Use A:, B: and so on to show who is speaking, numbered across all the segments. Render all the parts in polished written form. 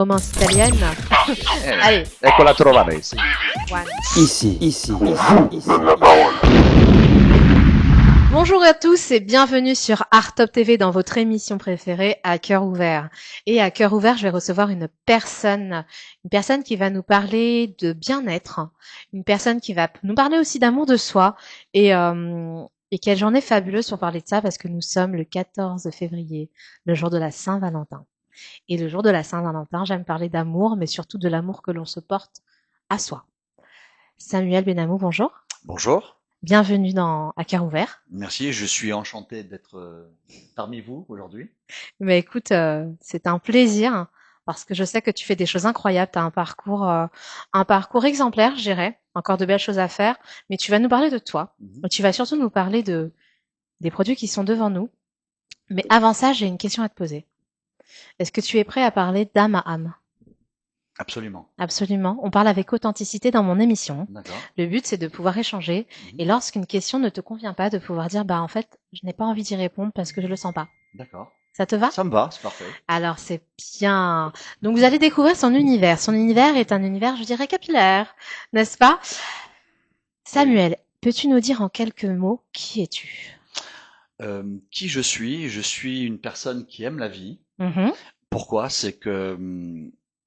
A: Romance italienne. Allez,
B: Ecco la trovanese.
A: one.
C: Ici.
A: Bonjour à tous et bienvenue sur Art Top TV dans votre émission préférée à cœur ouvert. Et à cœur ouvert, je vais recevoir une personne qui va nous parler de bien-être, une personne qui va nous parler aussi d'amour de soi et quelle journée fabuleuse pour parler de ça parce que nous sommes le 14 février, le jour de la Saint-Valentin. Et le jour de la Saint-Valentin, j'aime parler d'amour, mais surtout de l'amour que l'on se porte à soi. Samuel Benamou, bonjour.
B: Bonjour.
A: Bienvenue dans À cœur ouvert.
B: Merci, je suis enchanté d'être parmi vous aujourd'hui.
A: Mais écoute, c'est un plaisir parce que je sais que tu fais des choses incroyables. Tu as un parcours exemplaire, je dirais. Encore de belles choses à faire. Mais tu vas nous parler de toi.
B: Mhm.
A: Tu vas surtout nous parler des produits qui sont devant nous. Mais avant ça, j'ai une question à te poser. Est-ce que tu es prêt à parler d'âme à âme?
B: Absolument.
A: Absolument. On parle avec authenticité dans mon émission.
B: D'accord.
A: Le but, c'est de pouvoir échanger. Et lorsqu'une question ne te convient pas, de pouvoir dire, bah, en fait, je n'ai pas envie d'y répondre parce que je le sens pas.
B: D'accord.
A: Ça te va?
B: Ça me va, c'est parfait.
A: Alors, c'est bien. Donc, vous allez découvrir son univers. Son univers est un univers, je dirais, capillaire. N'est-ce pas? Samuel, peux-tu nous dire en quelques mots qui es-tu?
B: Qui je suis? Je suis une personne qui aime la vie.
A: Mhm.
B: Pourquoi? C'est que,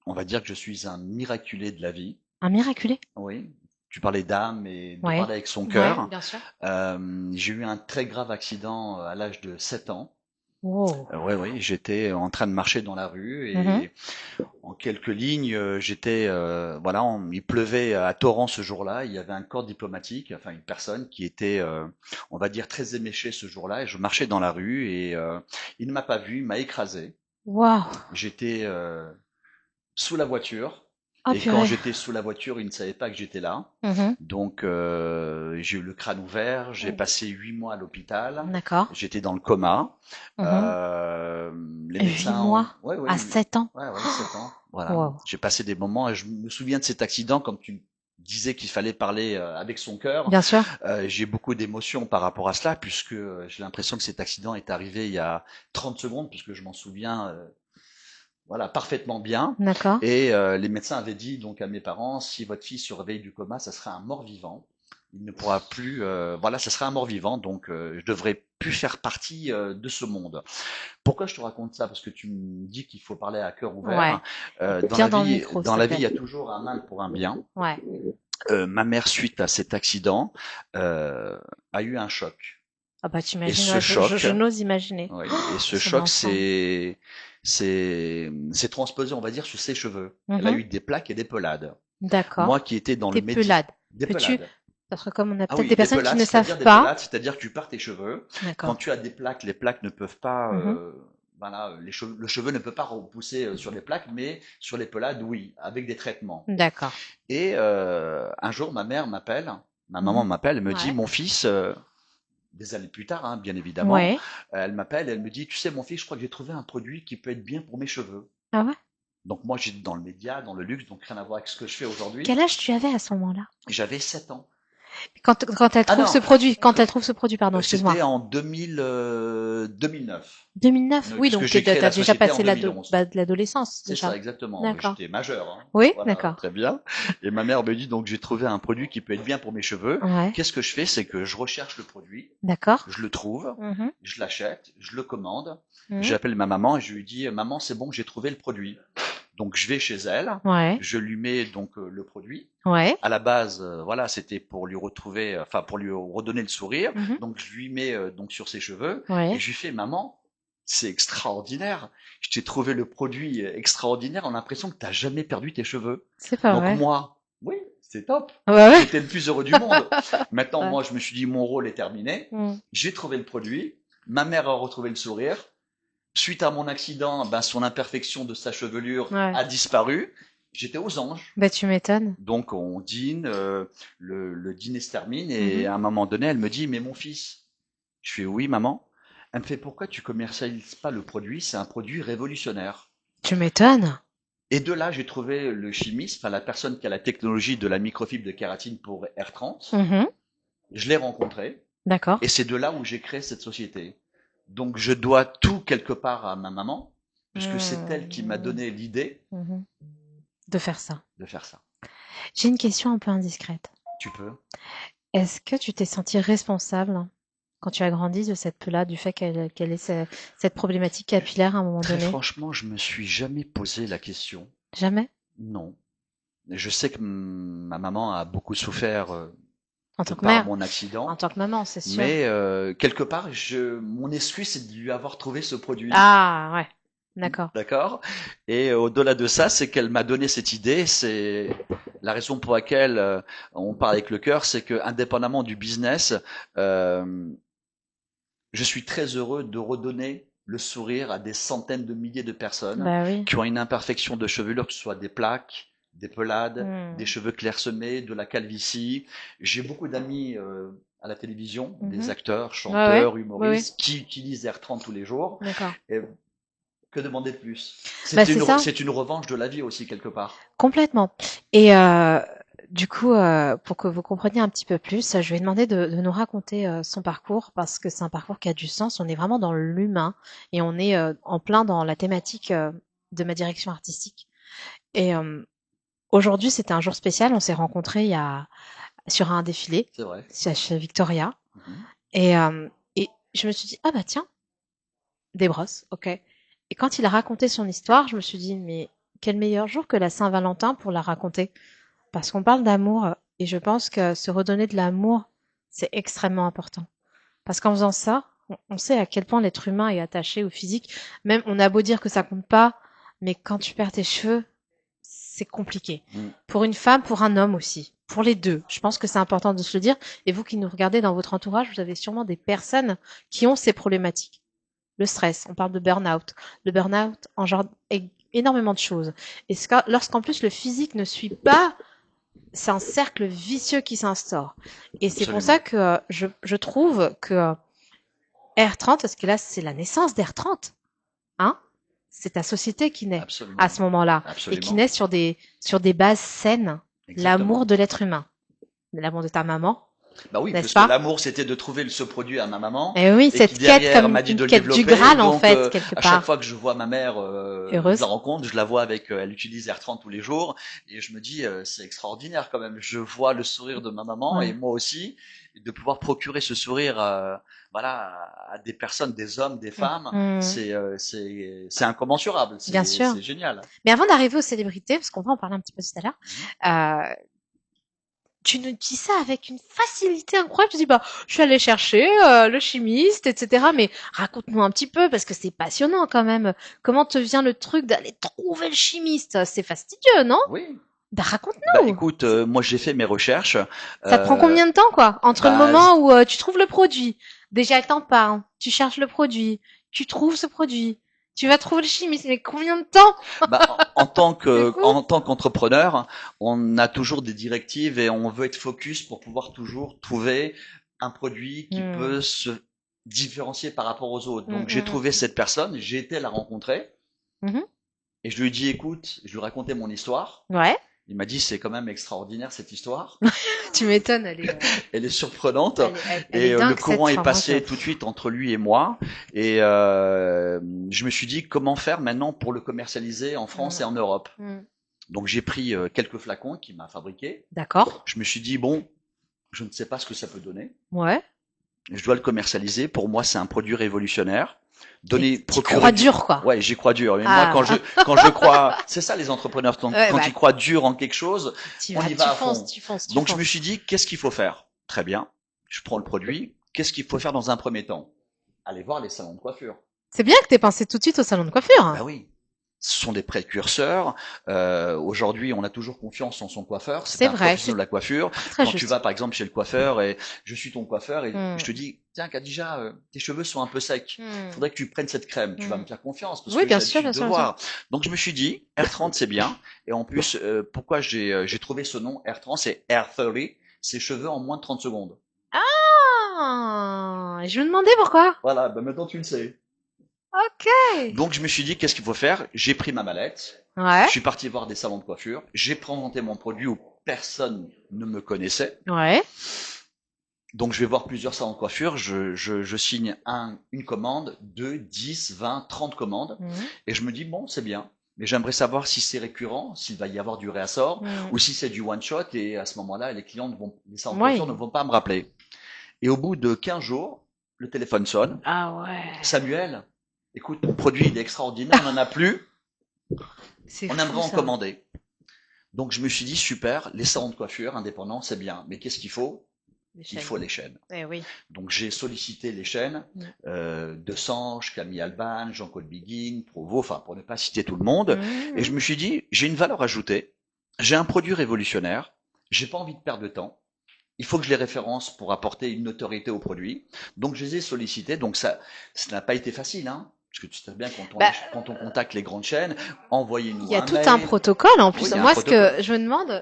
B: on va dire que je suis un miraculé de la vie.
A: Un miraculé?
B: Oui. Tu parlais d'âme et de
A: Ouais.
B: parler avec son
A: Ouais,
B: cœur.
A: bien sûr.
B: J'ai eu un très grave accident à l'âge de 7 ans.
A: Wow.
B: Oui, j'étais en train de marcher dans la rue et
A: Mhm.
B: en quelques lignes, il pleuvait à torrent ce jour-là. Il y avait un corps diplomatique, enfin une personne qui était, on va dire, très éméchée ce jour-là. Et je marchais dans la rue et il ne m'a pas vu, il m'a écrasé.
A: Wow.
B: J'étais sous la voiture.
A: Oh,
B: Et quand
A: purée.
B: j'étais sous la voiture, il ne savait pas que j'étais là.
A: Mhm.
B: Donc j'ai eu le crâne ouvert, j'ai passé 8 mois à l'hôpital,
A: D'accord.
B: j'étais dans le coma.
A: Mhm.
B: Euh, les
A: 8
B: médecins
A: mois
B: ouais,
A: à 7 ans.
B: ouais, 7 ans. Voilà.
A: Wow.
B: J'ai passé des moments et je me souviens de cet accident comme tu disais qu'il fallait parler avec son cœur.
A: Bien sûr.
B: J'ai beaucoup d'émotions par rapport à cela puisque j'ai l'impression que cet accident est arrivé il y a 30 secondes puisque je m'en souviens voilà, parfaitement bien.
A: D'accord.
B: Et les médecins avaient dit donc à mes parents, si votre fils se réveille du coma, ça sera un mort-vivant. Il ne pourra plus, voilà, ça sera un mort-vivant, donc je devrais plus faire partie de ce monde. Pourquoi je te raconte ça? Parce que tu me dis qu'il faut parler à cœur
A: Ouais.
B: ouvert. Dans
A: Bien
B: la
A: dans le
B: vie,
A: micro,
B: dans
A: s'il
B: la
A: te
B: vie, il y
A: plaît.
B: a toujours un mal pour un bien.
A: Ouais.
B: Ma mère, suite à cet accident, a eu un choc.
A: Ah bah
B: Et
A: t'imagines,
B: ce
A: ouais,
B: choc,
A: je n'ose imaginer.
B: oui, et ce
A: Son
B: choc,
A: enfant.
B: c'est transposé, on va dire, sur ses cheveux. Elle a
A: Mhm.
B: eu des plaques et des pelades.
A: D'accord.
B: Moi qui étais dans le
A: Des pelades.
B: des
A: Peux-tu,
B: pelades.
A: parce que comme on a
B: Ah
A: peut-être
B: oui,
A: des
B: des
A: personnes qui
B: pelades,
A: ne
B: c'est-à-dire
A: savent
B: des
A: pas.
B: pelades, c'est-à-dire que tu perds tes cheveux. Quand
A: D'accord.
B: tu as des plaques, les plaques ne peuvent pas,
A: Mhm.
B: voilà, le cheveu ne peut pas repousser sur les plaques, mais sur les pelades, oui, avec des traitements.
A: D'accord.
B: Et un jour, ma
A: Mhm.
B: maman m'appelle, elle me dit,
A: Ouais.
B: mon fils, des années plus tard, hein, bien évidemment,
A: Ouais.
B: elle m'appelle, elle me dit, tu sais, mon fils, je crois que j'ai trouvé un produit qui peut être bien pour mes cheveux.
A: Ah ouais?
B: Donc moi, j'étais dans le média, dans le luxe, donc rien à voir avec ce que je fais aujourd'hui.
A: Quel âge tu avais à ce moment-là?
B: J'avais 7 ans.
A: Quand elle
B: Ah
A: trouve
B: non,
A: ce produit, quand elle trouve ce produit, pardon, excuse-moi.
B: c'était en 2009.
A: 2009?
B: Oui,
A: Oui,
B: puisque
A: donc
B: j'ai créé
A: t'as
B: la
A: déjà
B: société en
A: passé
B: 2011.
A: de l'adolescence,
B: C'est ça,
A: déjà.
B: exactement. Oui,
A: D'accord.
B: j'étais majeur, hein.
A: Oui,
B: Voilà,
A: d'accord.
B: très bien. Et ma mère me dit donc j'ai trouvé un produit qui peut être bien pour mes cheveux.
A: Ouais.
B: Qu'est-ce que je fais? C'est que je recherche le produit,
A: D'accord.
B: je le trouve,
A: Mhm.
B: je l'achète, je le commande.
A: Mhm.
B: J'appelle ma maman et je lui dis maman, c'est bon, j'ai trouvé le produit. Donc je vais chez elle,
A: Ouais.
B: je lui mets donc le produit.
A: Ouais.
B: À la base, voilà, c'était pour lui retrouver, enfin pour lui redonner le sourire.
A: Mhm.
B: Donc je lui mets donc sur ses cheveux et
A: Ouais.
B: je lui fais maman, c'est extraordinaire. Je t'ai trouvé le produit extraordinaire. On a l'impression que t'as jamais perdu tes cheveux.
A: C'est pas
B: Donc
A: vrai.
B: moi, oui, c'est top.
A: Ouais, ouais.
B: J'étais le plus heureux du monde. Maintenant,
A: Ouais.
B: moi, je me suis dit mon rôle est terminé.
A: Mm.
B: J'ai trouvé le produit. Ma mère a retrouvé le sourire. Suite à mon accident, ben, son imperfection de sa chevelure
A: Ouais.
B: a disparu. J'étais aux anges.
A: Bah tu m'étonnes.
B: Donc on dîne, le dîner se termine et
A: Mhm.
B: à un moment donné, elle me dit, mais mon fils, je fais oui maman. Elle me fait pourquoi tu commercialises pas le produit? C'est un produit révolutionnaire.
A: Tu m'étonnes.
B: Et de là, j'ai trouvé le chimiste, enfin la personne qui a la technologie de la microfibre de kératine pour R30.
A: Mhm.
B: Je l'ai rencontré
A: D'accord.
B: et c'est de là où j'ai créé cette société. Donc je dois tout quelque part à ma maman puisque c'est elle qui m'a
A: Mmh.
B: donné l'idée
A: Mmh. De faire ça.
B: de faire ça.
A: J'ai une question un peu indiscrète.
B: Tu peux?
A: Est-ce que tu t'es sentie responsable quand tu as grandi de cette peau-là, du fait qu'elle ait cette problématique capillaire à un moment
B: Très
A: donné?
B: franchement, je me suis jamais posé la question.
A: Jamais?
B: Non. Je sais que ma maman a beaucoup souffert
A: En
B: de
A: tant que
B: par
A: mère,
B: mon
A: en
B: accident,
A: tant que maman, c'est sûr.
B: mais quelque part, mon excuse, c'est de lui avoir trouvé ce produit.
A: Ah, ouais. D'accord.
B: D'accord? Et au-delà de ça, c'est qu'elle m'a donné cette idée. C'est la raison pour laquelle on parle avec le cœur, c'est que indépendamment du business, euh, je suis très heureux de redonner le sourire à des centaines de milliers de personnes
A: Bah oui.
B: qui ont une imperfection de chevelure, que ce soit des plaques, des pelades, des
A: Mmh.
B: cheveux clairsemés, de la calvitie. J'ai beaucoup d'amis à la télévision, des
A: Mmh.
B: acteurs,
A: Ouais, ouais.
B: chanteurs,
A: Oui, oui.
B: humoristes, qui utilisent R30 tous les jours.
A: D'accord.
B: Et que demander de plus?
A: Bah, c'est ça.
B: C'est une revanche de la vie aussi, quelque part.
A: Complètement. Et du coup, pour que vous compreniez un petit peu plus, je vais demander de nous raconter son parcours parce que c'est un parcours qui a du sens. On est vraiment dans l'humain et on est en plein dans la thématique de ma direction artistique. Et aujourd'hui, c'était un jour spécial. On s'est rencontrés sur un défilé
B: C'est vrai.
A: chez Victoria.
B: Mhm.
A: Et je me suis dit, ah bah tiens, des brosses, ok. Et quand il a raconté son histoire, je me suis dit, mais quel meilleur jour que la Saint-Valentin pour la raconter. Parce qu'on parle d'amour et je pense que se redonner de l'amour, c'est extrêmement important. Parce qu'en faisant ça, on sait à quel point l'être humain est attaché au physique. Même, on a beau dire que ça compte pas, mais quand tu perds tes cheveux, c'est compliqué.
B: Mm.
A: Pour une femme, pour un homme aussi. Pour les deux. Je pense que c'est important de se le dire. Et vous qui nous regardez dans votre entourage, vous avez sûrement des personnes qui ont ces problématiques. Le stress, on parle de burn-out. Le burn-out engendre énormément de choses. Et lorsqu'en plus le physique ne suit pas, c'est un cercle vicieux qui s'instaure. Et c'est pour ça
B: Absolument.
A: que je trouve que R30, parce que là c'est la naissance d'R30, hein, c'est ta société qui naît à
B: Absolument.
A: ce moment-là et qui
B: Absolument.
A: naît sur des bases saines, l'amour
B: Exactement.
A: de l'être humain, l'amour de ta maman,
B: Bah oui,
A: n'est-ce
B: parce que
A: pas?
B: l'amour, c'était de trouver ce produit à ma maman
A: Et oui,
B: et qui
A: cette quête
B: derrière
A: comme
B: m'a dit
A: une
B: de le
A: quête du
B: développer.
A: Graal en
B: Donc,
A: fait quelque
B: à chaque
A: part.
B: fois que je vois ma mère, je la
A: Heureuse.
B: rencontre, je la vois avec, elle utilise R30 tous les jours et je me dis, c'est extraordinaire quand même. Je vois le sourire de ma maman et
A: Ouais.
B: moi aussi, et de pouvoir procurer ce sourire, voilà, à des personnes, des hommes, des femmes,
A: Mmh.
B: c'est incommensurable.
A: Bien sûr.
B: C'est génial.
A: Mais avant d'arriver aux célébrités, parce qu'on va en parler un petit peu tout à
B: Mhm.
A: l'heure, tu nous dis ça avec une facilité incroyable. Tu dis, bah, je suis allée chercher le chimiste, etc. Mais raconte-nous un petit peu, parce que c'est passionnant quand même. Comment te vient le truc d'aller trouver le chimiste? C'est fastidieux, non?
B: Oui.
A: Bah,
B: Bah
A: raconte-nous.
B: écoute, moi j'ai fait mes recherches.
A: Ça te prend
B: Euh,
A: combien de temps, quoi? Entre le
B: bah,
A: moment où tu trouves le produit, déjà elle t'en parle, tu cherches le produit, tu trouves ce produit, tu vas trouver le chimiste, mais combien de temps? C'est fou.
B: En tant qu'entrepreneur, on a toujours des directives et on veut être focus pour pouvoir toujours trouver un produit qui
A: Hmm.
B: peut se différencier par rapport aux autres.
A: Hmm,
B: Donc j'ai
A: hmm,
B: trouvé cette personne, j'ai été la rencontrer
A: hmm.
B: et je lui ai dit écoute, je lui ai raconté mon histoire.
A: Ouais,
B: Il m'a dit c'est quand même extraordinaire cette histoire.
A: tu m'étonnes,
B: Elle est surprenante
A: elle est
B: et le
A: dingue cette
B: courant est
A: femme, hein,
B: passé tout de suite entre lui et moi et je me suis dit comment faire maintenant pour le commercialiser en France et
A: Hmm,
B: en Europe.
A: hmm.
B: Donc j'ai pris quelques flacons qu'il m'a fabriqués.
A: D'accord.
B: Je me suis dit bon, je ne sais pas ce que ça peut donner.
A: Ouais.
B: Je dois le commercialiser. Pour moi, c'est un produit révolutionnaire.
A: Et
B: Donner,
A: tu
B: procurer
A: crois
B: du.
A: dur, quoi.
B: Ouais, j'y crois dur. Mais moi,
A: Ah,
B: quand je crois, c'est ça les entrepreneurs.
A: ouais,
B: Quand
A: bah,
B: ils croient dur en quelque chose,
A: tu
B: on
A: vas,
B: y va
A: tu
B: à
A: fonces,
B: fond.
A: tu fonces, tu
B: Donc je me
A: fonces.
B: suis dit, qu'est-ce qu'il faut faire? Très bien. Je prends le produit. Qu'est-ce qu'il faut faire dans un premier temps? Aller voir les salons de coiffure.
A: C'est bien que t'aies pensé tout de suite au salon de coiffure.
B: Ben oui. Ce sont des précurseurs. Aujourd'hui, on a toujours confiance en son coiffeur. C'est
A: C'est
B: un
A: vrai,
B: professionnel
A: c'est
B: de la coiffure.
A: très très
B: Quand tu vas,
A: juste.
B: par exemple, chez le coiffeur et je suis ton coiffeur et je
A: Hmm,
B: te dis, tiens, Khadija, tes cheveux sont un peu secs.
A: hmm,
B: Faudrait que tu prennes cette crème. Tu vas
A: hmm.
B: me faire confiance parce
A: Oui,
B: que
A: bien
B: j'ai
A: sûr,
B: l'habitude
A: bien
B: de
A: sûr, bien sûr.
B: voir. Donc je me suis dit, R30 c'est bien. Et en plus, pourquoi j'ai trouvé ce nom R30, c'est R30, c'est cheveux en moins de 30 secondes.
A: Ah, je me demandais pourquoi.
B: Voilà, ben maintenant tu le sais.
A: Ok.
B: Donc je me suis dit, qu'est-ce qu'il faut faire? J'ai pris ma mallette, je
A: Ouais,
B: suis parti voir des salons de coiffure, j'ai présenté mon produit où personne ne me connaissait,
A: ouais.
B: Donc je vais voir plusieurs salons de coiffure, je signe une commande, 2, 10, 20, 30 commandes,
A: Mhm.
B: et je me dis, bon, c'est bien, mais j'aimerais savoir si c'est récurrent, s'il va y avoir du réassort,
A: Mhm.
B: ou si c'est du one shot, et à ce moment-là, les salons de coiffure ne
A: Oui.
B: vont pas me rappeler. Et au bout de 15 jours, le téléphone sonne.
A: Ah ouais.
B: Samuel, écoute, ton produit il est extraordinaire, on n'en a plus,
A: C'est
B: on
A: fou
B: aimerait en
A: ça.
B: commander. Donc je me suis dit, super, les salons de coiffure indépendants, c'est bien, mais qu'est-ce qu'il faut?
A: Les
B: Il
A: chaînes.
B: faut les chaînes.
A: Eh oui.
B: Donc j'ai sollicité les chaînes,
A: Mhm.
B: De Sange, Camille Alban, Jean-Claude Biguin, Provo, enfin pour ne pas citer tout le monde. Et je
A: Mhm.
B: me suis dit, j'ai une valeur ajoutée, j'ai un produit révolutionnaire, j'ai pas envie de perdre de temps. Il faut que je les référence pour apporter une notoriété au produit. Donc je les ai sollicités. Donc ça n'a pas été facile, hein. Parce que tu sais bien
A: Bah,
B: quand on contacte les grandes chaînes,
A: il
B: envoyez-nous
A: y a
B: un
A: tout un
B: mail.
A: protocole en
B: Oui,
A: plus.
B: il y a un
A: Moi, ce
B: protocole.
A: que je me demande,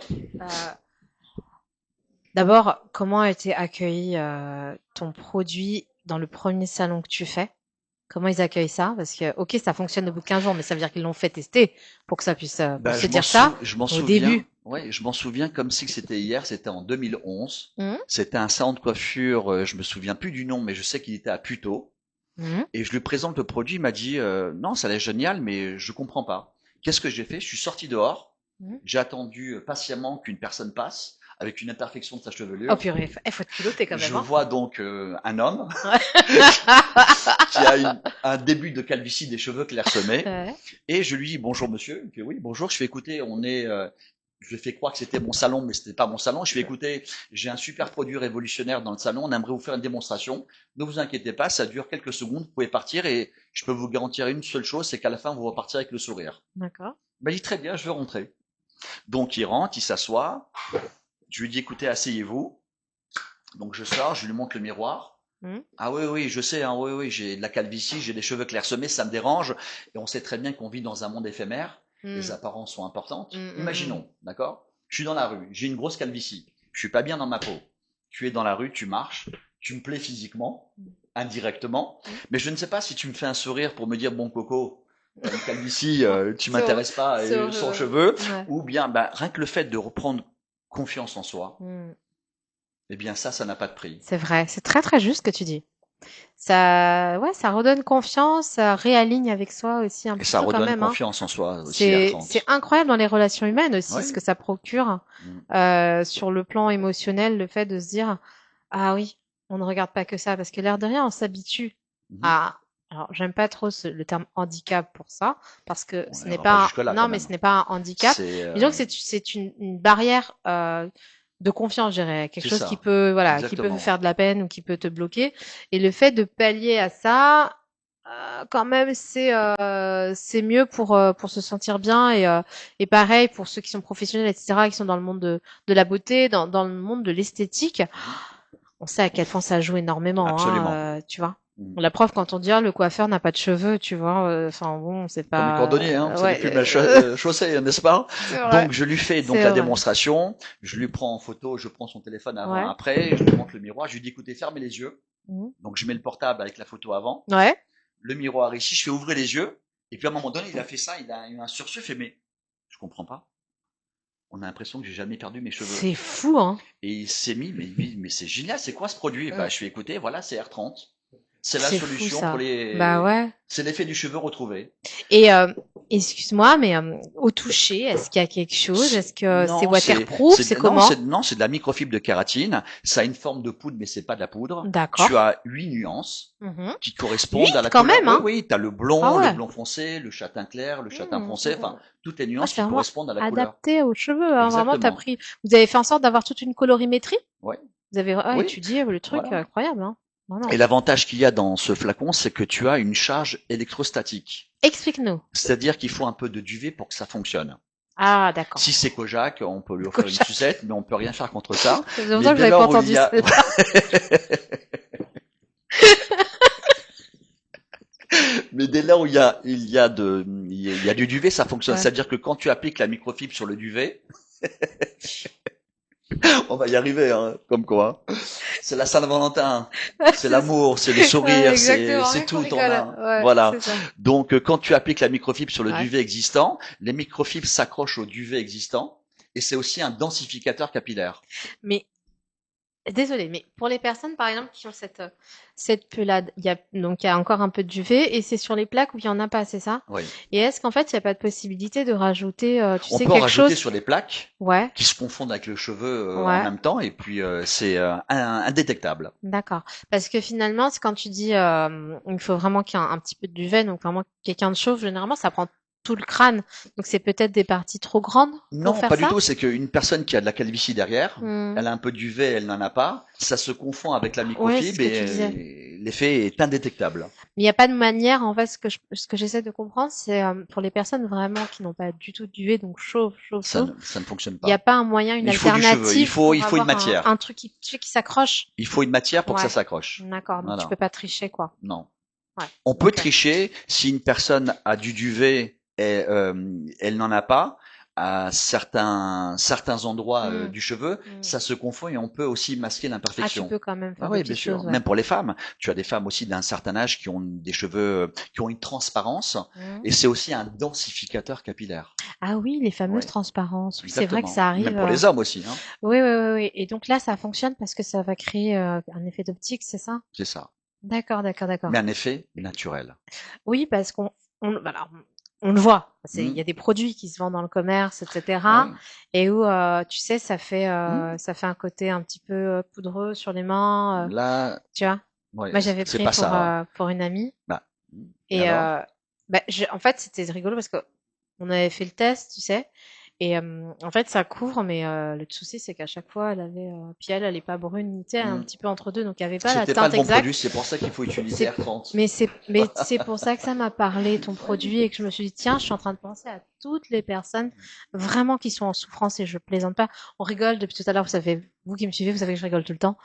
A: d'abord, comment a été accueilli ton produit dans le premier salon que tu fais? Comment ils accueillent ça? Parce que, ok, ça fonctionne au bout de 15 jours, mais ça veut dire qu'ils l'ont fait tester pour que ça puisse, pour
B: Ben,
A: se dire ça
B: je m'en
A: au
B: souviens.
A: début.
B: Ouais, je m'en souviens comme si c'était hier. C'était en 2011.
A: Mhm.
B: C'était un salon de coiffure. Je me souviens plus du nom, mais je sais qu'il était à Puteaux.
A: Mhm.
B: Et je lui présente le produit. Il m'a dit non, ça a l'air génial, mais je comprends pas. Qu'est-ce que j'ai fait? Je suis sorti dehors.
A: Mhm.
B: J'ai attendu patiemment qu'une personne passe avec une imperfection de sa
A: Oh
B: chevelure.
A: purée, faut te culotter quand même,
B: Je
A: hein.
B: vois donc un homme
A: Ouais.
B: qui a un début de calvitie des cheveux clairsemés.
A: Ouais.
B: Et je lui dis bonjour monsieur. Il me fait oui bonjour. Je fais écouter, je lui ai fait croire que c'était mon salon, mais c'était pas mon salon. Je fais écouter, j'ai un super produit révolutionnaire dans le salon. On aimerait vous faire une démonstration. Ne vous inquiétez pas, ça dure quelques secondes. Vous pouvez partir et je peux vous garantir une seule chose, c'est qu'à la fin vous repartirez avec le sourire.
A: D'accord.
B: Ben, il dit très bien, je veux rentrer. Donc il rentre, il s'assoit. Je lui dis écoutez, asseyez-vous. Donc je sors, je lui montre le miroir.
A: Mhm.
B: Ah oui, oui, je sais, hein, oui, oui, j'ai de la calvitie, j'ai des cheveux clairsemés, ça me dérange. Et on sait très bien qu'on vit dans un monde éphémère. Les
A: Mhm.
B: apparences sont importantes.
A: Mhm.
B: Imaginons, d'accord? Je suis dans la rue, j'ai une grosse calvitie. Je suis pas bien dans ma peau. Tu es dans la rue, tu marches, tu me plais physiquement, indirectement,
A: Mhm.
B: mais je ne sais pas si tu me fais un sourire pour me dire bon coco, t'as une calvitie, tu
A: Sur,
B: m'intéresses pas, et
A: sur,
B: sans cheveux,
A: ouais.
B: ou bien bah, rien que le fait de reprendre confiance en soi,
A: Mhm.
B: eh bien ça n'a pas de prix.
A: C'est vrai, c'est très très juste ce que tu dis. Ça, ouais, ça redonne confiance, ça réaligne avec soi aussi un
B: Et
A: petit
B: ça
A: peu quand
B: redonne
A: même, hein.
B: confiance en soi aussi,
A: C'est
B: R30.
A: incroyable dans les relations humaines aussi, ce
B: Oui.
A: que ça procure
B: Mm.
A: sur le plan émotionnel, le fait de se dire, ah oui, on ne regarde pas que ça, parce que l'air de rien, on s'habitue
B: Mhm.
A: à. Alors, j'aime pas trop le terme handicap pour ça, parce que
B: On
A: ce n'est
B: n'ira pas
A: pas,
B: jusque-là
A: non,
B: quand
A: mais
B: même.
A: ce n'est pas un handicap.
B: C'est
A: Mais donc, c'est une barrière de confiance, je dirais, quelque
B: c'est
A: chose qui
B: ça,
A: peut, voilà, qui peut vous
B: exactement.
A: faire de la peine ou qui peut te bloquer. Et le fait de pallier à ça, quand même, c'est mieux pour se sentir bien et pareil pour ceux qui sont professionnels, etc., qui sont dans le monde de la beauté, dans le monde de l'esthétique.
B: Mhm.
A: On sait à quel point ça joue énormément,
B: Absolument.
A: hein, tu vois.
B: Mhm.
A: La preuve quand on dit ah, le coiffeur n'a pas de cheveux, tu vois. Enfin bon, c'est
B: Comme les
A: pas.
B: cordonniers, hein, ça n'est
A: Ouais,
B: plus mal chaussé, n'est-ce pas?
A: c'est vrai,
B: Donc je lui fais donc
A: c'est
B: la
A: vrai.
B: démonstration, je lui prends en photo, je prends son téléphone avant,
A: Ouais.
B: après, je lui montre le miroir, je lui dis écoutez, fermez les yeux.
A: Mhm.
B: Donc je mets le portable avec la photo avant,
A: Ouais.
B: le miroir ici, je fais ouvrir les yeux, et puis à un moment donné, il a fait ça, il a eu un sursaut, il fait mais je comprends pas. On a l'impression que j'ai jamais perdu mes cheveux.
A: C'est fou, hein.
B: Et il s'est mis, mais c'est génial, c'est quoi ce produit? Bah,
A: Mm.
B: je fais écouter, voilà, c'est R30. C'est la
A: C'est fou
B: solution pour
A: ça. Bah
B: les,
A: ouais.
B: c'est l'effet du cheveu retrouvé.
A: Et excuse-moi, mais au toucher, est-ce qu'il y a quelque chose? Est-ce que c'est
B: Non,
A: waterproof? C'est comment?
B: non, c'est de la microfibre de kératine. Ça a une forme de poudre, mais c'est pas de la poudre. Tu
A: D'accord.
B: as 8 nuances
A: Mhm.
B: qui correspondent à
A: 8
B: la
A: quand
B: couleur.
A: même,
B: Oui,
A: hein?
B: oui, t'as
A: Ah
B: le
A: ouais.
B: blond foncé, le châtain clair, le châtain
A: Mhm,
B: foncé, enfin,
A: mhm.
B: toutes les
A: Ah,
B: nuances
A: c'est
B: qui
A: vraiment
B: correspondent à la couleur.
A: adapté aux cheveux, hein. Vraiment,
B: Exactement.
A: vous avez fait en sorte d'avoir toute une colorimétrie?
B: Ouais.
A: Vous avez
B: Oui,
A: étudié le truc,
B: voilà.
A: incroyable, hein.
B: Et
A: Vraiment.
B: l'avantage qu'il y a dans ce flacon, c'est que tu as une charge électrostatique.
A: Explique-nous.
B: C'est-à-dire qu'il faut un peu de duvet pour que ça fonctionne.
A: Ah, d'accord.
B: Si c'est Kojak, on peut lui offrir une
A: Kojak.
B: sucette, mais on peut rien faire contre ça.
A: C'est pour
B: Mais
A: ça que je
B: dès
A: l'avais pas
B: lors où il
A: entendu
B: y a,
A: celle-là.
B: mais dès lors où il y a du duvet, ça fonctionne.
A: Ouais.
B: C'est-à-dire que quand tu appliques la microfibre sur le duvet, on va y arriver, hein, comme quoi. C'est la Saint-Valentin, c'est
A: C'est ça.
B: l'amour, c'est le
A: Ouais,
B: sourire,
A: exactement.
B: c'est
A: Rien qu'on
B: tout en
A: rigole.
B: un.
A: Ouais,
B: Voilà.
A: c'est ça.
B: Donc, quand tu appliques la microfibre sur le
A: Ouais.
B: duvet existant, les microfibres s'accrochent au duvet existant, et c'est aussi un densificateur capillaire.
A: Mais Désolée, mais pour les personnes, par exemple, qui ont cette pelade, il y a encore un peu de duvet et c'est sur les plaques où il y en a pas, c'est ça?
B: Oui.
A: Et est-ce qu'en fait, il n'y a pas de possibilité de rajouter, tu
B: On
A: sais,
B: peut en
A: quelque
B: rajouter
A: chose?
B: sur les plaques
A: Ouais,
B: qui se confondent avec le cheveu en
A: ouais,
B: même temps et puis c'est indétectable.
A: d'accord. Parce que finalement, c'est quand tu dis, il faut vraiment qu'il y ait un petit peu de duvet, donc vraiment quelqu'un de chauve, généralement, ça prend tout le crâne. Donc c'est peut-être des parties trop grandes pour
B: Non,
A: faire
B: pas du
A: ça?
B: tout. C'est qu'une personne qui a de la calvitie derrière,
A: Hmm.
B: elle a un peu de duvet, elle n'en a pas. Ça se confond avec la
A: Ouais, c'est ce
B: microfibre
A: que tu disais.
B: et l'effet est indétectable.
A: Mais il n'y a pas de manière, en fait, ce que j'essaie de comprendre, c'est pour les personnes vraiment qui n'ont pas du tout de duvet, donc chauve, chauve, chauve,
B: Ça ne fonctionne
A: il n'y a
B: pas.
A: pas un moyen, une
B: Il faut du cheveu.
A: alternative pour
B: Il faut une
A: avoir
B: matière.
A: un truc qui, tu sais, qui s'accroche?
B: Il faut une matière pour que ça
A: Ouais,
B: s'accroche.
A: d'accord, donc tu peux
B: Voilà.
A: pas tricher, quoi.
B: Non.
A: Ouais,
B: On peut
A: ok.
B: tricher si une personne a du duvet et elle n'en a pas. À certains endroits
A: Hmm,
B: du cheveu,
A: hmm.
B: ça se confond et on peut aussi masquer
A: Ah, tu
B: l'imperfection.
A: peux quand même
B: Ah
A: faire des
B: oui, bien
A: petites choses,
B: sûr.
A: ouais.
B: Même pour les femmes. Tu as des femmes aussi d'un certain âge qui ont des cheveux, qui ont une transparence
A: Hmm.
B: et c'est aussi un densificateur capillaire.
A: Ah oui, les
B: Oui,
A: fameuses transparences. Oui, c'est vrai que
B: exactement.
A: ça
B: Même
A: arrive.
B: pour les hommes aussi, hein.
A: Oui, oui, oui, oui. Et donc là, ça fonctionne parce que ça va créer un effet d'optique, c'est ça?
B: C'est ça.
A: D'accord, d'accord,
B: Mais
A: d'accord.
B: un effet naturel.
A: Oui, parce voilà, on le voit. Il
B: Hmm.
A: y a des produits qui se vendent dans le commerce, etc.
B: Oui.
A: Et où, tu sais,
B: Hmm.
A: ça fait un côté un petit peu poudreux sur les mains,
B: Là,
A: tu vois.
B: ouais,
A: Moi, j'avais
B: c'est
A: pris
B: pas ça, hein.
A: pour une amie.
B: Bah, et
A: Et
B: alors?
A: bah, en fait, c'était rigolo parce que on avait fait le test, tu sais. Et en fait, ça couvre, mais le souci, c'est qu'à chaque fois, elle avait, puis elle est pas brune, ni tu sais, un
B: Hmm.
A: petit peu entre deux, donc il n'y avait pas la
B: C'était pas
A: teinte
B: le bon produit,
A: exacte.
B: c'est pour ça qu'il faut utiliser
A: C'est,
B: R30.
A: mais c'est pour ça que ça m'a parlé, ton produit, et que je me suis dit, tiens, je suis en train de penser à toutes les personnes vraiment qui sont en souffrance, et je plaisante pas. On rigole depuis tout à l'heure, vous savez, vous qui me suivez, vous savez que je rigole tout le temps.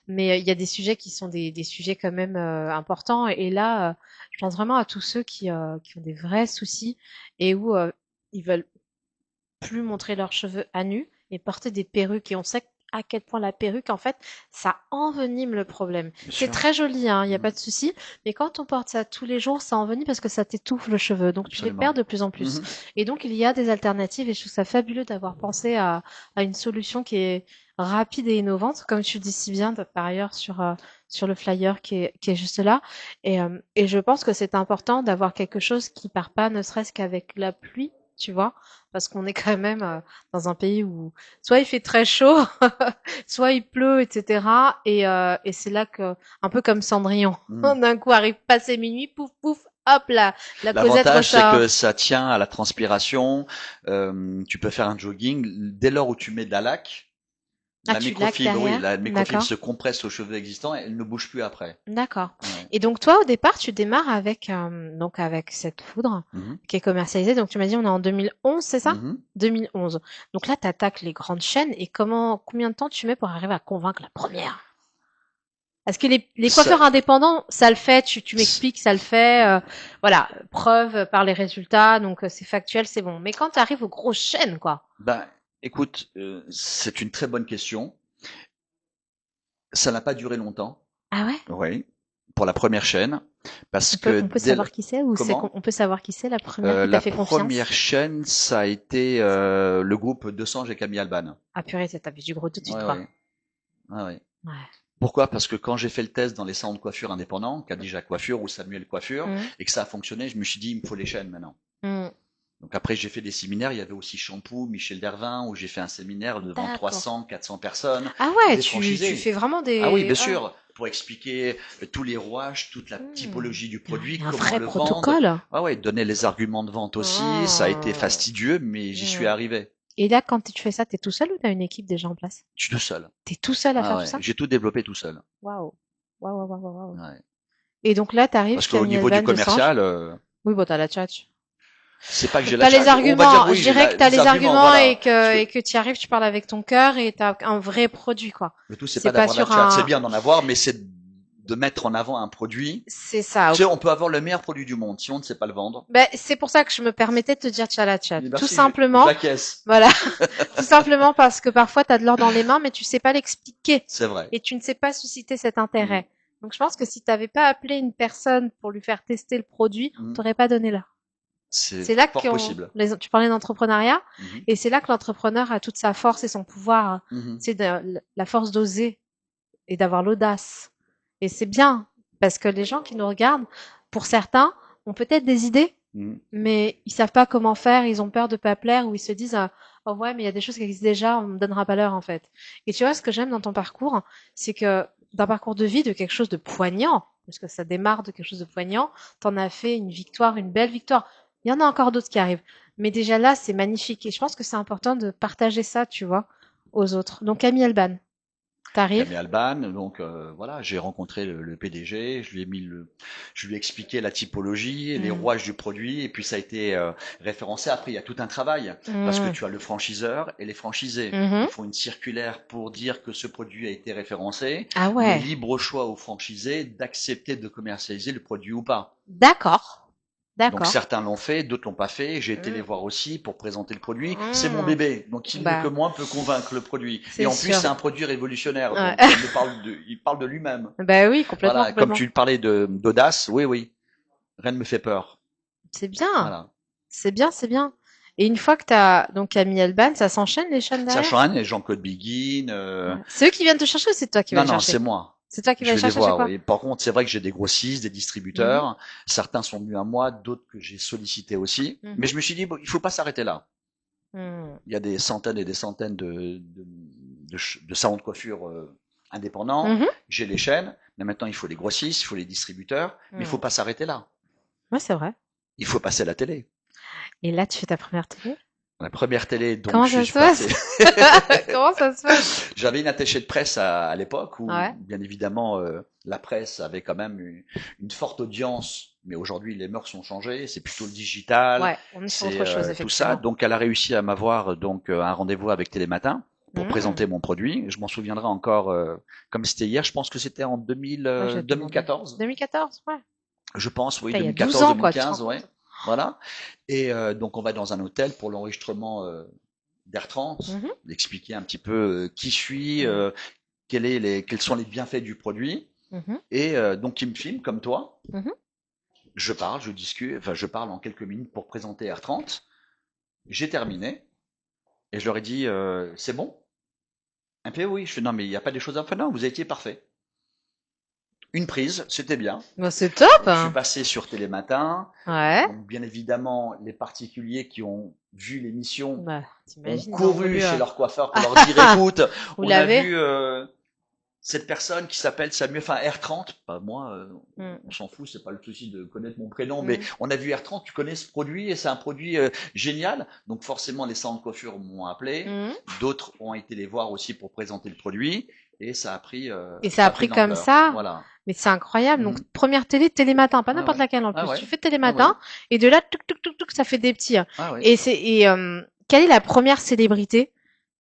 A: Mais il y a des sujets qui sont des sujets quand même importants. Et là, je pense vraiment à tous ceux qui ont des vrais soucis et où ils veulent plus montrer leurs cheveux à nu et porter des perruques. Et on sait à quel point la perruque, en fait, ça envenime le problème.
B: Bien
A: C'est
B: sûr.
A: très joli, hein, il n'y a
B: Mhm.
A: pas de souci. Mais quand on porte ça tous les jours, ça envenime parce que ça t'étouffe le cheveu. Donc tu les perds
B: Absolument.
A: de plus en plus.
B: Mhm.
A: Et donc il y a des alternatives et je trouve ça fabuleux d'avoir pensé à une solution qui est rapide et innovante, comme tu le dis si bien par ailleurs sur le flyer qui est juste là. Et je pense que c'est important d'avoir quelque chose qui part pas, ne serait-ce qu'avec la pluie, tu vois, parce qu'on est quand même dans un pays où soit il fait très chaud, soit il pleut, etc. Et c'est là que, un peu comme Cendrillon,
B: Mhm.
A: d'un coup arrive passé minuit, pouf pouf, hop là, la Cosette
B: L'avantage, c'est
A: ressort.
B: que ça tient à la transpiration. Tu peux faire un jogging. Dès lors où tu mets de la laque,
A: Ah, tu laques
B: oui,
A: derrière?
B: la microfibre
A: D'accord.
B: se compresse aux cheveux existants et elle ne bouge plus après.
A: D'accord.
B: Ouais.
A: Et donc toi, au départ, tu démarres avec donc avec cette poudre
B: Mhm.
A: qui est commercialisée. Donc tu m'as dit on est en 2011, c'est ça?
B: Mhm.
A: 2011. Donc là, tu attaques les grandes chaînes et combien de temps tu mets pour arriver à convaincre la première? Est-ce que les
B: Ça,
A: coiffeurs indépendants, ça le fait? Tu
B: c-
A: m'expliques, ça le fait. Voilà, preuve par les résultats, donc c'est factuel, c'est bon. Mais quand tu arrives aux grosses chaînes, quoi.
B: ben, écoute, c'est une très bonne question. Ça n'a pas duré longtemps.
A: Ah ouais?
B: Oui. Pour la première chaîne, parce que
A: On peut savoir qui c'est ou
B: comment?
A: on peut savoir qui c'est la première qui t'a
B: La
A: fait confiance?
B: première chaîne, ça a été le groupe 200 et Camille Alban.
A: Ah purée, t'as vu du gros tout de suite,
B: Ouais,
A: quoi.
B: ouais, ouais, ouais.
A: Ouais.
B: Pourquoi? Parce que quand j'ai fait le test dans les salons de coiffure indépendants, Khadija Coiffure ou Samuel Coiffure,
A: Mmh.
B: et que ça a fonctionné, je me suis dit, il me faut les chaînes maintenant.
A: Mmh.
B: Donc après, j'ai fait des séminaires. Il y avait aussi Shampoo, Michel Dervin, où j'ai fait un séminaire devant
A: D'accord.
B: 300, 400 personnes,
A: Ah ouais,
B: des
A: tu
B: franchisés.
A: fais vraiment
B: Ah oui,
A: des...
B: bien
A: Ah,
B: sûr, pour expliquer tous les rouages, toute la
A: mmh.
B: typologie du
A: Il
B: produit,
A: y a un
B: comment
A: vrai
B: le vendre.
A: protocole.
B: Ah ouais, donner les arguments de vente aussi. Ça a été
A: Ah.
B: fastidieux, mais j'y suis
A: Mmh.
B: arrivé.
A: Et là, quand tu fais ça, t'es tout seul ou t'as une équipe déjà en place?
B: Je suis tout seul.
A: T'es tout seul à
B: Ah
A: faire tout
B: ouais,
A: ça?
B: j'ai tout développé tout seul.
A: Waouh. Waouh, waouh, waouh, waouh. Waouh.
B: Ouais.
A: Et donc là, t'arrives,
B: Parce qu'au
A: Camille
B: niveau du
A: Alban de Sange.
B: commercial,
A: Oui, bon, t'as la tchatch.
B: c'est pas que j'ai la
A: T'as les
B: tchatche. On va dire
A: arguments. Je
B: oui, j'ai
A: dirais que t'as
B: les
A: les
B: arguments,
A: arguments
B: voilà. Parce
A: et
B: que
A: que tu arrives, tu parles avec ton cœur et t'as un vrai produit, quoi.
B: le tout, c'est
A: C'est
B: pas
A: pas
B: d'avoir la
A: sur
B: tchatche. C'est
A: un,
B: bien d'en avoir, mais c'est de mettre en avant un produit.
A: c'est ça.
B: Tu sais, on peut avoir le meilleur produit du monde. Si on ne sait pas le vendre,
A: Ben, c'est pour ça que je me permettais de te dire tchala tchat. Tout
B: merci,
A: simplement,
B: j'acquiesce.
A: voilà. Tout simplement parce que parfois t'as de l'or dans les mains, mais tu sais pas l'expliquer.
B: C'est vrai.
A: Et tu ne sais pas susciter cet
B: Mm.
A: intérêt. Donc je pense que si t'avais pas appelé une personne pour lui faire tester le produit,
B: Mm.
A: t'aurais pas donné l'or.
B: C'est
A: C'est là
B: fort possible.
A: tu parlais d'entrepreneuriat,
B: Mhm.
A: et c'est là que l'entrepreneur a toute sa force et son pouvoir.
B: Mhm.
A: C'est la force d'oser. et d'avoir l'audace. Et c'est bien, parce que les gens qui nous regardent, pour certains, ont peut-être des idées,
B: Mhm.
A: mais ils savent pas comment faire, ils ont peur de pas plaire, ou ils se disent oh ouais, mais il y a des choses qui existent déjà, on me donnera pas l'heure en fait. Et tu vois, ce que j'aime dans ton parcours, c'est que d'un parcours de vie, de quelque chose de poignant, parce que ça démarre de quelque chose de poignant, t'en as fait une victoire, une belle victoire. Il y en a encore d'autres qui arrivent, mais déjà là, c'est magnifique. Et je pense que c'est important de partager ça, tu vois, aux autres. Donc Camille Alban, t'arrives.
B: Camille Alban, donc voilà, j'ai rencontré le PDG, je lui ai expliqué la typologie, les
A: Mm.
B: rouages du produit, et puis ça a été référencé. Après, il y a tout un travail parce que
A: Mm.
B: tu as le franchiseur et les franchisés. Ils
A: Mhm.
B: font une circulaire pour dire que ce produit a été référencé,
A: Ah
B: mais
A: ouais,
B: libre choix aux franchisés d'accepter de commercialiser le produit ou pas.
A: d'accord,
B: Donc
A: d'accord.
B: certains l'ont fait, d'autres l'ont pas fait. J'ai été les
A: Mm.
B: voir aussi pour présenter le produit. C'est mon
A: Mm.
B: bébé, donc qui mieux que
A: Bah,
B: moi peut convaincre le produit. Et
A: c'est
B: en plus,
A: sûr.
B: c'est un produit révolutionnaire,
A: Ouais.
B: donc il parle de lui-même.
A: Bah oui, complètement,
B: Voilà, comme
A: complètement.
B: tu parlais de d'audace, oui, oui, rien ne me fait peur.
A: C'est bien,
B: Voilà.
A: c'est bien, c'est bien. Et une fois que t'as donc Camille Alban, ça s'enchaîne les chaînes
B: Ça
A: derrière?
B: change, et Jean-Claude Biguin.
A: Ouais. C'est eux qui viennent te chercher ou c'est toi qui vas
B: Non,
A: les
B: non, c'est
A: chercher?
B: moi.
A: C'est toi qui vas
B: Je
A: les
B: vais les
A: chercher à chaque
B: voir,
A: fois?
B: oui. Par contre, c'est vrai que j'ai des grossistes, des
A: Mhm,
B: distributeurs. Certains sont venus à moi, d'autres que j'ai sollicités aussi. Mais
A: mhm,
B: je me suis dit, bon, il faut pas s'arrêter là.
A: mhm,
B: Il y a des centaines et des centaines de salons de coiffure indépendants.
A: mhm,
B: J'ai les chaînes, mais maintenant il faut les grossistes, il faut les distributeurs, mais il faut
A: mhm.
B: pas s'arrêter là.
A: Ouais, c'est vrai.
B: Il faut passer à la télé.
A: Et là, tu fais ta première télé?
B: La première télé, donc
A: Comment
B: je
A: ça
B: suis
A: se
B: passé.
A: passe? Comment ça se passe?
B: J'avais une attachée de presse à l'époque où,
A: Ouais,
B: bien évidemment, la presse avait quand même une forte audience. Mais aujourd'hui, les mœurs sont changées. C'est plutôt le digital,
A: ouais, on est sur
B: c'est
A: autre chose,
B: tout ça.
A: effectivement.
B: Donc, elle a réussi à m'avoir donc un rendez-vous avec Télématin pour présenter
A: Mhm.
B: mon produit. Je m'en souviendrai encore comme c'était hier. Je pense que c'était en
A: Ouais, je vais te demander.
B: 2014.
A: 2014, ouais.
B: Je pense, oui,
A: Putain, il y a 12 ans, quoi, tu te rends
B: 2014-2015, ouais.
A: compte?
B: Voilà. Et donc, on va dans un hôtel pour l'enregistrement d'Air 30,
A: Mhm,
B: d'expliquer un petit peu qui je suis,
A: mhm,
B: quels sont les bienfaits du produit.
A: mhm,
B: Et donc, il me filme comme toi.
A: mhm.
B: Je parle, je discute, enfin, je parle en quelques minutes pour présenter Air 30. J'ai terminé et je leur ai dit c'est bon? Un peu oui. Je fais non, mais il n'y a pas des choses à faire. Non, vous étiez parfait. Une prise, c'était bien.
A: Bah, c'est top,
B: Je suis
A: hein.
B: passé sur Télématin.
A: Ouais.
B: Donc, bien évidemment, les particuliers qui ont vu l'émission
A: Bah,
B: ont
A: t'imagines, ils ont
B: couru
A: voulu.
B: chez leur coiffeur pour leur dire écoute,
A: Vous
B: on a
A: l'avez?
B: vu cette personne qui s'appelle Samuel, enfin R30, bah moi,
A: Mm,
B: on s'en fout, c'est pas le souci de connaître mon prénom, mais
A: mm.
B: on a vu R30, tu connais ce produit et c'est un produit génial. Donc forcément, les salons de coiffure m'ont appelé,
A: Mhm.
B: d'autres ont été les voir aussi pour présenter le produit et
A: Et ça
B: ça
A: a
B: a pris
A: pris
B: de
A: comme
B: l'ampleur.
A: ça.
B: Voilà.
A: Mais c'est incroyable. Donc,
B: Mhm.
A: première télé, Télématin, pas
B: Ah
A: n'importe
B: ouais,
A: laquelle en
B: ah
A: plus.
B: ouais,
A: Tu fais
B: ah ouais,
A: Télématin, et de là, tuc, tuc, tuc, tuc, ça fait des petits.
B: ah ouais.
A: Et quelle est la première célébrité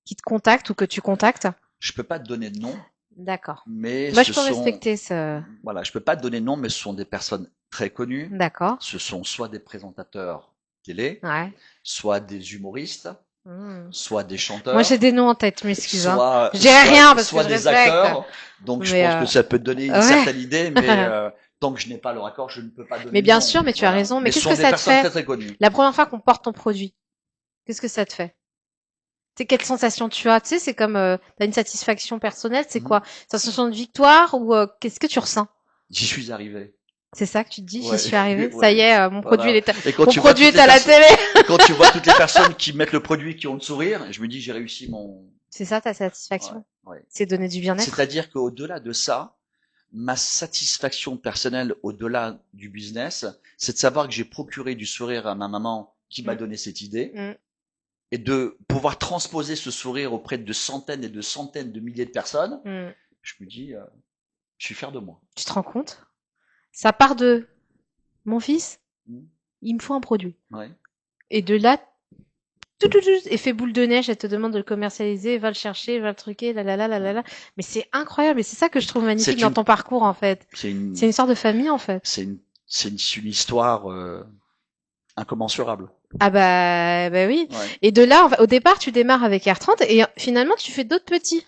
A: qui te contacte ou que tu contactes?
B: Je peux pas te donner de nom,
A: D'accord.
B: mais
A: Moi, je
B: ce
A: peux
B: sont,
A: respecter ce.
B: voilà, je peux pas te donner de nom, mais ce sont des personnes très connues.
A: D'accord.
B: Ce sont soit des présentateurs télé,
A: Ouais.
B: soit des humoristes,
A: Hmm.
B: soit des
A: Moi, j'ai
B: chanteurs,
A: des noms en tête, je m'excuse, hein.
B: soit,
A: Je dirais rien parce que
B: soit
A: je
B: des
A: respecte.
B: acteurs. Donc je
A: Mais,
B: pense que ça peut te donner une
A: ouais.
B: certaine idée, mais tant que je n'ai pas leur accord, je ne peux pas
A: Mais
B: donner de
A: bien
B: nom.
A: sûr, mais tu as
B: Voilà.
A: raison. Mais
B: Mais ce
A: qu'est-ce
B: sont
A: que
B: des
A: ça te
B: personnes
A: fait
B: très très connues.
A: la première fois qu'on porte ton produit? Qu'est-ce que ça te fait? Tu sais, quelle sensation tu as? Tu sais, c'est comme, t'as une satisfaction personnelle, c'est
B: Mhm.
A: quoi? Sensation de victoire ou qu'est-ce que tu ressens?
B: J'y suis arrivé.
A: C'est ça que tu te dis, j'y
B: Ouais,
A: suis arrivée. Ça y
B: ouais.
A: est,
B: Voilà. Et
A: mon produit est à la télé.
B: quand tu vois toutes les personnes qui mettent le produit, qui ont le sourire, je me dis j'ai réussi mon.
A: C'est ça ta
B: Ouais,
A: satisfaction?
B: ouais.
A: C'est donner du bien-être?
B: C'est-à-dire qu'au-delà de ça, ma satisfaction personnelle au-delà du business, c'est de savoir que j'ai procuré du sourire à ma maman qui m'a
A: Mm,
B: donné cette idée
A: mm,
B: et de pouvoir transposer ce sourire auprès de centaines et de centaines de milliers de personnes.
A: mm.
B: Je me dis, je suis fier de moi.
A: Tu te rends compte? Ça part de mon fils,
B: Mmh.
A: il me faut un produit.
B: Ouais.
A: Et de là, effet boule de neige, elle te demande de le commercialiser, va le chercher, va le truquer, là là là là là là. Mais c'est incroyable et c'est ça que je trouve magnifique
B: C'est
A: dans
B: une,
A: ton parcours en fait.
B: c'est
A: C'est
B: une,
A: une histoire de famille en fait.
B: c'est une histoire incommensurable.
A: Ah bah oui.
B: Ouais.
A: Et de là, au départ, tu démarres avec R30 et finalement tu fais d'autres petits.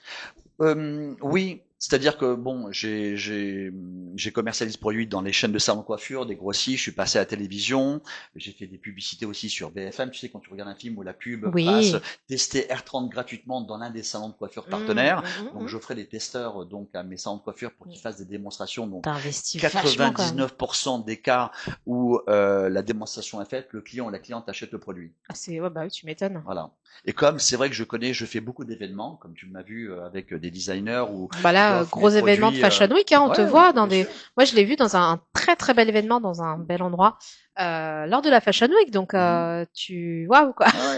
B: Oui, C'est-à-dire que bon, j'ai commercialisé ce produit dans les chaînes de salon de coiffure, des grossistes, je suis passé à la télévision, j'ai fait des publicités aussi sur BFM, tu sais, quand tu regardes un film où la pub passe,
A: Oui.
B: tester R30 gratuitement dans l'un des salons de coiffure
A: Mmh,
B: partenaires.
A: mmh,
B: Donc
A: mmh.
B: j'offrais des testeurs donc à mes salons de coiffure pour
A: Mmh.
B: qu'ils fassent des démonstrations. Donc
A: Tu investi vachement quand même.
B: 99% des cas où la démonstration est faite, le client ou la cliente achète le produit.
A: Ah c'est ouais, bah oui, tu m'étonnes.
B: Voilà. Et comme c'est vrai que je fais beaucoup d'événements, comme tu m'as vu avec des designers où
A: Bah là,
B: j'offre mes
A: gros événement de
B: produits.
A: Fashion Week, hein, on te
B: Ouais,
A: voit dans
B: bien
A: des.
B: sûr.
A: Moi, je l'ai vu dans un très très bel événement, dans un bel endroit, lors de la Fashion Week. Donc,
B: Mhm.
A: tu waouh quoi,
B: Ouais, ouais.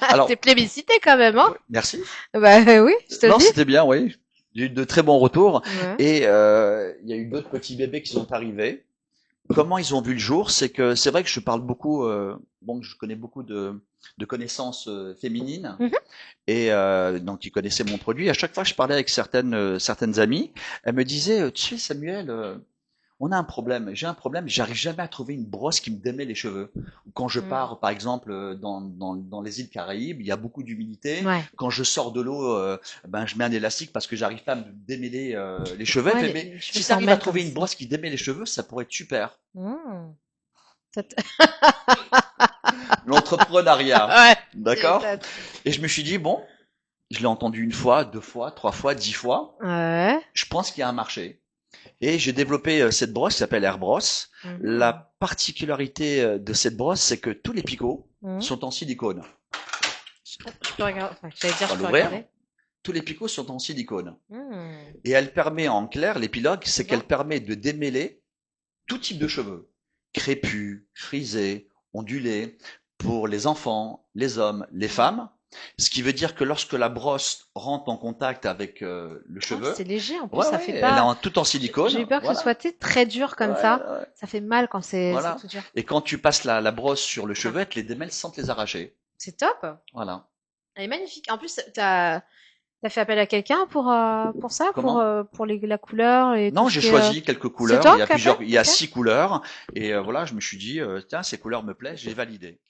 A: t'es
B: Alors,
A: plébiscité quand même, hein.
B: ouais, merci.
A: Bah oui, je te le
B: Non,
A: dis.
B: c'était bien, oui. J'ai eu de très bons retours.
A: Ouais.
B: Et il y a eu d'autres petits bébés qui sont arrivés. Comment ils ont vu le jour, c'est que c'est vrai que je parle beaucoup, bon, je connais beaucoup de connaissances féminines
A: Mhm.
B: et donc ils connaissaient mon produit. À chaque fois que je parlais avec certaines amies, elles me disaient, tu sais Samuel, on a un problème. J'ai un problème. J'arrive jamais à trouver une brosse qui me démêle les cheveux. Quand je
A: Mm.
B: pars, par exemple, dans les îles Caraïbes, il y a beaucoup d'humidité.
A: Ouais.
B: Quand je sors de l'eau, ben, je mets un élastique parce que j'arrive pas à me démêler les cheveux. Elle
A: Ouais,
B: fait,
A: les,
B: mais
A: les cheveux
B: si tu
A: s'en
B: arrives à
A: mêlent comme
B: trouver une
A: ça.
B: brosse qui démêle les cheveux, ça pourrait être super.
A: Mm. Ça te-
B: L'entrepreneuriat.
A: Ouais. Tu
B: D'accord?
A: m'étonnes.
B: Et je me suis dit, bon, je l'ai entendu une fois, deux fois, trois fois, 10 fois.
A: Ouais.
B: Je pense qu'il y a un marché. Et j'ai développé cette brosse qui s'appelle Airbross.
A: Mhm.
B: La particularité de cette brosse, c'est que tous les picots
A: Mhm.
B: sont en silicone.
A: Je peux regarder. Enfin, j'allais dire,
B: On
A: je
B: va
A: peux
B: l'ouvrir.
A: regarder.
B: Tous les picots sont en silicone.
A: Mm.
B: Et elle permet, en clair, l'épilogue,
A: C'est
B: c'est
A: bien.
B: qu'elle permet de démêler tout type de cheveux. Crépus, frisés, ondulés, pour les enfants, les hommes, les
A: Mm.
B: femmes. Ce qui veut dire que lorsque la brosse rentre en contact avec le
A: Oh,
B: cheveu,
A: c'est léger. En plus,
B: ouais,
A: ça
B: ouais,
A: fait
B: elle est
A: pas.
B: tout en
A: J'ai
B: silicone,
A: eu peur que ce
B: voilà.
A: soit très dur
B: Ouais,
A: comme ça.
B: ouais.
A: Ça fait mal quand c'est
B: Voilà.
A: tout dur.
B: Et quand tu passes la brosse sur le
A: Ah,
B: cheveu, elle te les démêle sans te les arracher.
A: c'est top.
B: Voilà.
A: Elle est magnifique. En plus, t'as fait appel à quelqu'un pour ça,
B: Comment?
A: pour la couleur et tout
B: Non,
A: ce
B: j'ai
A: qui est.
B: choisi quelques
A: C'est
B: couleurs.
A: toi qui as fait?
B: Il y a
A: Ok.
B: 6 couleurs. Et voilà, je me suis dit, tiens, ces couleurs me plaisent, j'ai validé.